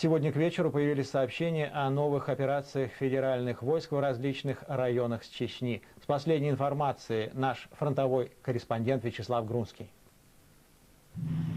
Сегодня к вечеру появились сообщения о новых операциях федеральных войск в различных районах Чечни. С последней информацией наш фронтовой корреспондент Вячеслав Грунский.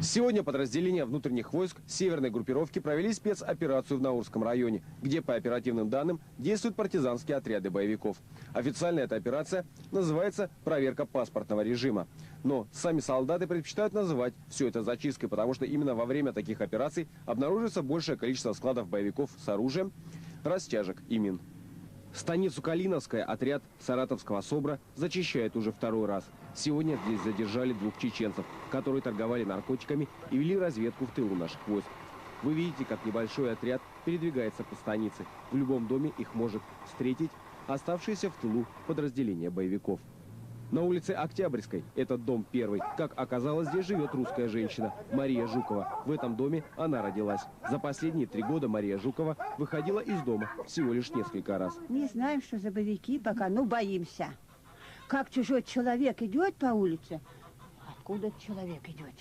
Сегодня подразделения внутренних войск северной группировки провели спецоперацию в Наурском районе, где, по оперативным данным, действуют партизанские отряды боевиков. Официально эта операция называется «проверка паспортного режима». Но сами солдаты предпочитают называть все это зачисткой, потому что именно во время таких операций обнаруживается большее количество складов боевиков с оружием, растяжек и мин. Станицу Калиновская отряд Саратовского СОБРа зачищает уже второй раз. Сегодня здесь задержали 2 чеченцев, которые торговали наркотиками и вели разведку в тылу наших войск. Вы видите, как небольшой отряд передвигается по станице. В любом доме их может встретить оставшиеся в тылу подразделения боевиков. На улице Октябрьской, этот дом первый, как оказалось, здесь живет русская женщина Мария Жукова. В этом доме она родилась. За последние 3 года Мария Жукова выходила из дома всего лишь несколько раз. Не знаем, что за боевики пока, но боимся. Как чужой человек идет по улице, откуда этот человек идет?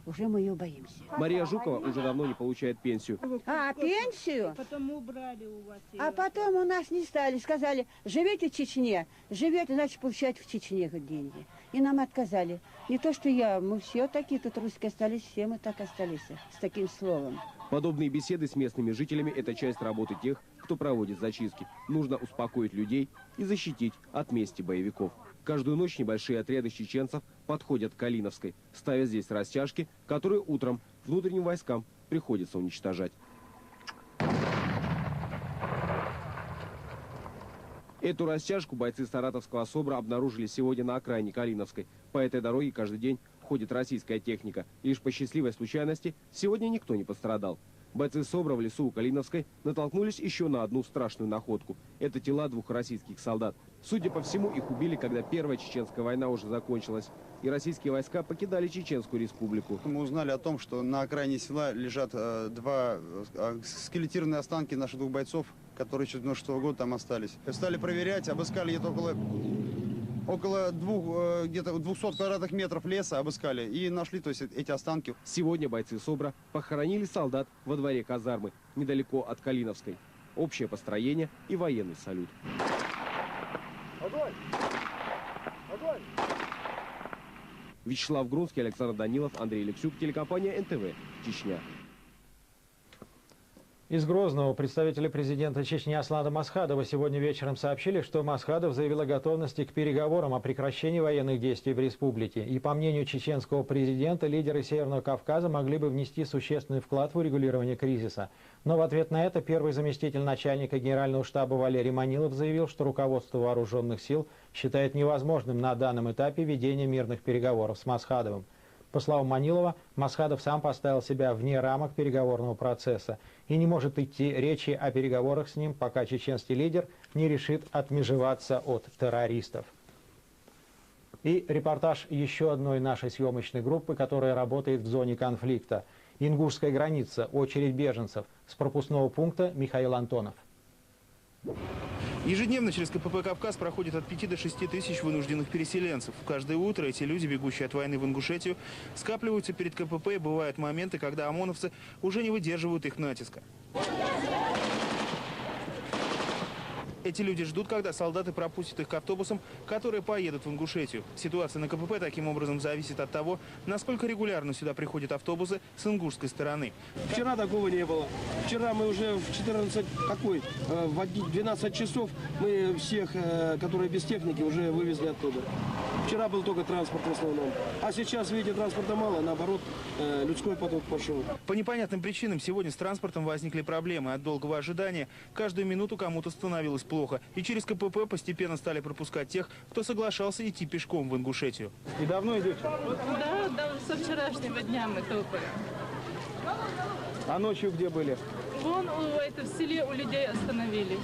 Уже мы ее боимся. Мария Жукова уже давно не получает пенсию. А, пенсию? Потом убрали у вас. А потом у нас не стали. Сказали, живете в Чечне. Живете, значит, получаете в Чечне деньги. И нам отказали. Не то, что я, мы все такие тут русские остались, все мы так остались с таким словом. Подобные беседы с местными жителями – это часть работы тех, кто проводит зачистки. Нужно успокоить людей и защитить от мести боевиков. Каждую ночь небольшие отряды чеченцев подходят к Калиновской, ставя здесь растяжки, которые утром внутренним войскам приходится уничтожать. Эту растяжку бойцы Саратовского СОБРа обнаружили сегодня на окраине Калиновской. По этой дороге каждый день ходит российская техника. Лишь по счастливой случайности сегодня никто не пострадал. Бойцы СОБРа в лесу у Калиновской натолкнулись еще на одну страшную находку. Это тела 2 российских солдат. Судя по всему, их убили, когда Первая Чеченская война уже закончилась, и российские войска покидали Чеченскую республику. Мы узнали о том, что на окраине села лежат 2 скелетированные останки наших 2 бойцов, которые еще с 96 года там остались. Стали проверять, обыскали где-то около 200 квадратных метров леса, обыскали и нашли, то есть, эти останки. Сегодня бойцы СОБРа похоронили солдат во дворе казармы, недалеко от Калиновской. Общее построение и военный салют. Огонь! Огонь! Вячеслав Грунский, Александр Данилов, Андрей Лексюк, телекомпания НТВ, Чечня. Из Грозного представители президента Чечни Аслана Масхадова сегодня вечером сообщили, что Масхадов заявил о готовности к переговорам о прекращении военных действий в республике. И по мнению чеченского президента, лидеры Северного Кавказа могли бы внести существенный вклад в урегулирование кризиса. Но в ответ на это первый заместитель начальника генерального штаба Валерий Манилов заявил, что руководство вооруженных сил считает невозможным на данном этапе ведение мирных переговоров с Масхадовым. По словам Манилова, Масхадов сам поставил себя вне рамок переговорного процесса и не может идти речи о переговорах с ним, пока чеченский лидер не решит отмежеваться от террористов. И репортаж еще одной нашей съемочной группы, которая работает в зоне конфликта. Ингушская граница, очередь беженцев. С пропускного пункта Михаил Антонов. Ежедневно через КПП «Кавказ» проходит от 5 до 6 тысяч вынужденных переселенцев. Каждое утро эти люди, бегущие от войны в Ингушетию, скапливаются перед КПП, и бывают моменты, когда ОМОНовцы уже не выдерживают их натиска. Эти люди ждут, когда солдаты пропустят их к автобусам, которые поедут в Ингушетию. Ситуация на КПП таким образом зависит от того, насколько регулярно сюда приходят автобусы с ингушской стороны. Вчера такого не было. Вчера мы уже в 12 часов мы всех, которые без техники, уже вывезли оттуда. Вчера был только транспорт в основном. А сейчас, видите, транспорта мало, наоборот, людской поток пошел. По непонятным причинам сегодня с транспортом возникли проблемы. От долгого ожидания каждую минуту кому-то становилось плохо. И через КПП постепенно стали пропускать тех, кто соглашался идти пешком в Ингушетию. И давно идете? Да, со вчерашнего дня мы топаем. А ночью где были? Вон в селе у людей остановились.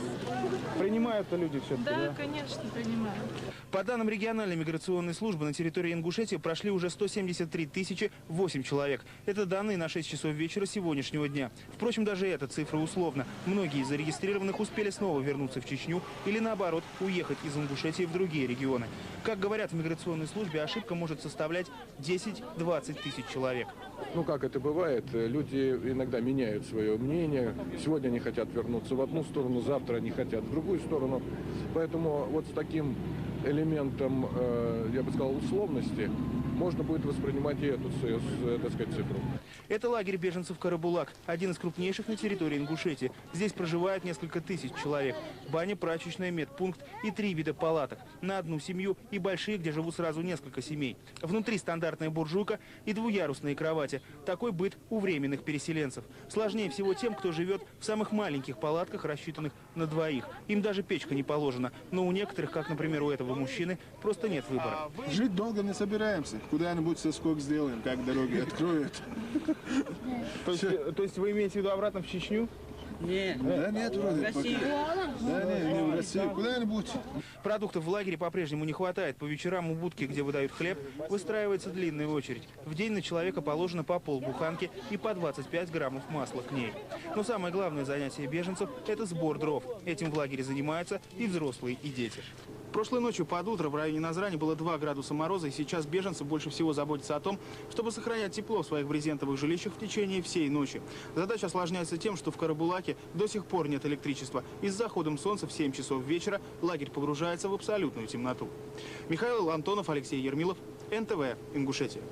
Принимают-то люди все-таки, Да, конечно, принимают. По данным региональной миграционной службы, на территории Ингушетии прошли уже 173 008 человек. Это данные на 6 часов вечера сегодняшнего дня. Впрочем, даже эта цифра условна. Многие из зарегистрированных успели снова вернуться в Чечню или, наоборот, уехать из Ингушетии в другие регионы. Как говорят в миграционной службе, ошибка может составлять 10-20 тысяч человек. Ну, как это бывает, люди иногда меняют свое мнение, сегодня они хотят вернуться в одну сторону, завтра они хотят в другую сторону. Поэтому вот с таким элементом, я бы сказал, условности можно будет воспринимать и эту, так сказать, цифру. Это лагерь беженцев Карабулак, один из крупнейших на территории Ингушетии. Здесь проживает несколько тысяч человек. Баня, прачечная, медпункт и 3 вида палаток. На одну семью и большие, где живут сразу несколько семей. Внутри стандартная буржуйка и двуярусные кровати. Такой быт у временных переселенцев. Сложнее всего тем, кто живет в самых маленьких палатках, рассчитанных на двоих. Им даже печка не положена. Но у некоторых, как, например, у этого мужчины, просто нет выбора. Жить долго не собираемся. Куда-нибудь соскок сделаем, как дороги откроют. То есть вы имеете в виду обратно в Чечню? Нет. Да нет, вроде. В Россию. Да нет, не в Россию. Куда-нибудь. Продуктов в лагере по-прежнему не хватает. По вечерам у будки, где выдают хлеб, выстраивается длинная очередь. В день на человека положено по полбуханки и по 25 граммов масла к ней. Но самое главное занятие беженцев – это сбор дров. Этим в лагере занимаются и взрослые, и дети. Прошлой ночью под утро в районе Назрани было 2 градуса мороза, и сейчас беженцы больше всего заботятся о том, чтобы сохранять тепло в своих брезентовых жилищах в течение всей ночи. Задача осложняется тем, что в Карабулаке до сих пор нет электричества, и с заходом солнца в 7 часов вечера лагерь погружается в абсолютную темноту. Михаил Антонов, Алексей Ермилов, НТВ, Ингушетия.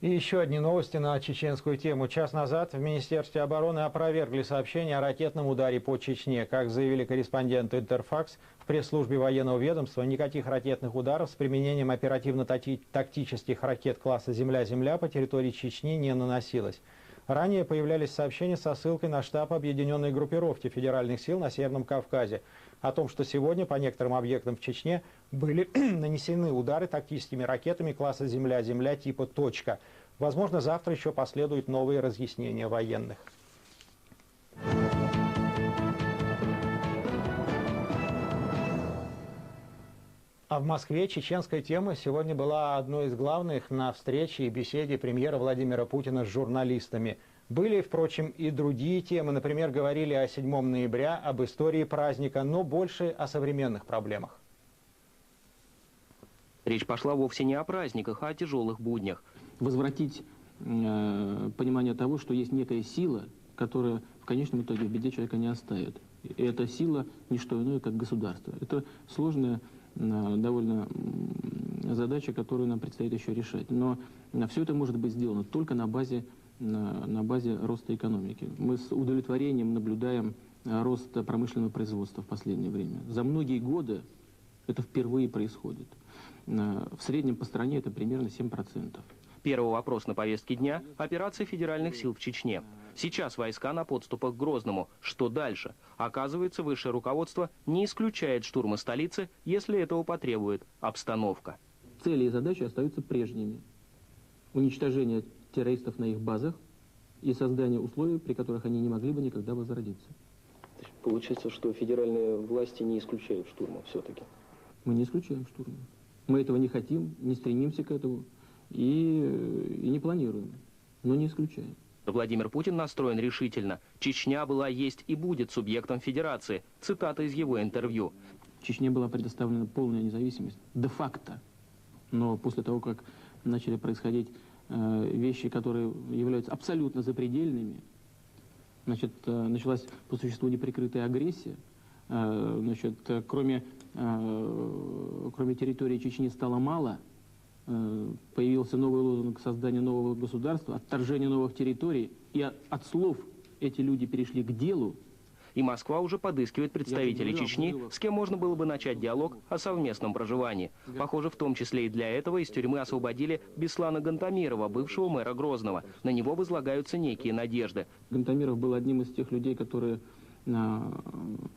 И еще одни новости на чеченскую тему. Час назад в Министерстве обороны опровергли сообщение о ракетном ударе по Чечне. Как заявили корреспонденты Интерфакс, в пресс-службе военного ведомства никаких ракетных ударов с применением оперативно-тактических ракет класса «Земля-Земля» по территории Чечни не наносилось. Ранее появлялись сообщения со ссылкой на штаб объединенной группировки федеральных сил на Северном Кавказе о том, что сегодня по некоторым объектам в Чечне были нанесены удары тактическими ракетами класса «Земля-Земля» типа «Точка». Возможно, завтра еще последуют новые разъяснения военных. А в Москве чеченская тема сегодня была одной из главных на встрече и беседе премьера Владимира Путина с журналистами. Были, впрочем, и другие темы. Например, говорили о 7 ноября, об истории праздника, но больше о современных проблемах. Речь пошла вовсе не о праздниках, а о тяжелых буднях. Возвратить понимание того, что есть некая сила, которая в конечном итоге в беде человека не оставит. И эта сила не что иное, как государство. Это сложная довольно задача, которую нам предстоит еще решать. Но все это может быть сделано только на базе роста экономики. Мы с удовлетворением наблюдаем рост промышленного производства в последнее время. За многие годы это впервые происходит. В среднем по стране это примерно 7%. Первый вопрос на повестке дня – операция федеральных сил в Чечне. Сейчас войска на подступах к Грозному. Что дальше? Оказывается, высшее руководство не исключает штурма столицы, если этого потребует обстановка. Цели и задачи остаются прежними. Уничтожение террористов на их базах и создание условий, при которых они не могли бы никогда возродиться. Получается, что федеральные власти не исключают штурма все-таки? Мы не исключаем штурма. Мы этого не хотим, не стремимся к этому и не планируем, но не исключаем. Владимир Путин настроен решительно. Чечня была, есть и будет субъектом федерации. Цитата из его интервью. Чечне была предоставлена полная независимость, де-факто. Но после того, как начали происходить вещи, которые являются абсолютно запредельными, значит, началась по существу неприкрытая агрессия. Значит, кроме территории Чечни стало мало. Появился новый лозунг создания нового государства, отторжение новых территорий. И от слов эти люди перешли к делу. И Москва уже подыскивает представителей Чечни, с кем можно было бы начать диалог о совместном проживании. Похоже, в том числе и для этого из тюрьмы освободили Беслана Гантамирова, бывшего мэра Грозного. На него возлагаются некие надежды. Гантамиров был одним из тех людей, которые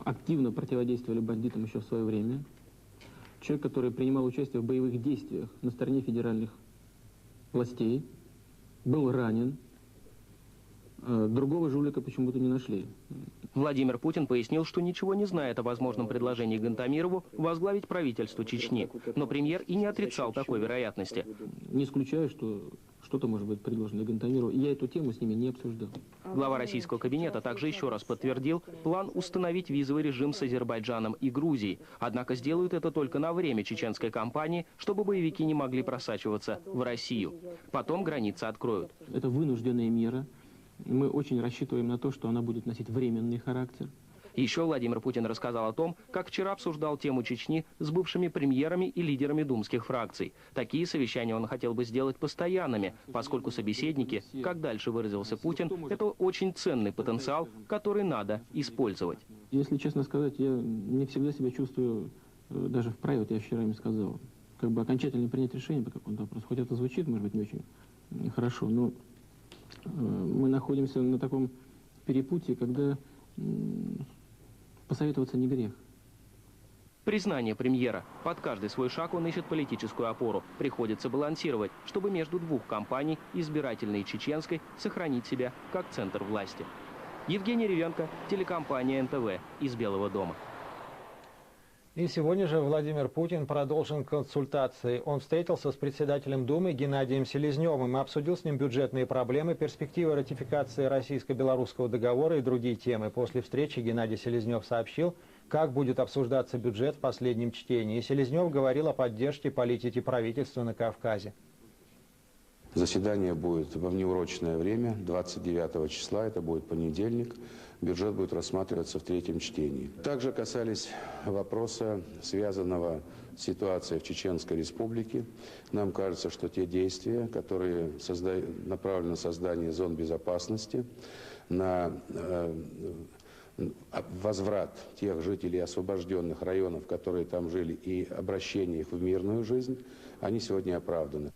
активно противодействовали бандитам еще в свое время. Человек, который принимал участие в боевых действиях на стороне федеральных властей, был ранен. Другого жулика почему-то не нашли. Владимир Путин пояснил, что ничего не знает о возможном предложении Гантамирову возглавить правительство Чечни. Но премьер и не отрицал такой вероятности. Не исключаю, что что-то может быть предложено Гантамирову. Я эту тему с ними не обсуждал. Глава российского кабинета также еще раз подтвердил план установить визовый режим с Азербайджаном и Грузией. Однако сделают это только на время чеченской кампании, чтобы боевики не могли просачиваться в Россию. Потом границы откроют. Это вынужденная мера. Мы очень рассчитываем на то, что она будет носить временный характер. Еще Владимир Путин рассказал о том, как вчера обсуждал тему Чечни с бывшими премьерами и лидерами думских фракций. Такие совещания он хотел бы сделать постоянными, поскольку собеседники, как дальше выразился Путин, это очень ценный потенциал, который надо использовать. Если честно сказать, я не всегда себя чувствую даже вправе, вот я вчера им сказал, как бы окончательно принять решение по какому-то вопросу. Хоть это звучит, может быть, не очень хорошо, но мы находимся на таком перепутье, когда посоветоваться не грех. Признание премьера. Под каждый свой шаг он ищет политическую опору. Приходится балансировать, чтобы между двух компаний, избирательной и чеченской, сохранить себя как центр власти. Евгений Ревенко, телекомпания НТВ, из Белого дома. И сегодня же Владимир Путин продолжил консультации. Он встретился с председателем Думы Геннадием Селезневым и обсудил с ним бюджетные проблемы, перспективы ратификации российско-белорусского договора и другие темы. После встречи Геннадий Селезнев сообщил, как будет обсуждаться бюджет в последнем чтении. И Селезнев говорил о поддержке политики правительства на Кавказе. Заседание будет во внеурочное время, 29 числа, это будет понедельник. Бюджет будет рассматриваться в третьем чтении. Также касались вопроса, связанного с ситуацией в Чеченской Республике. Нам кажется, что те действия, которые направлены на создание зон безопасности, на возврат тех жителей освобожденных районов, которые там жили, и обращение их в мирную жизнь, они сегодня оправданы.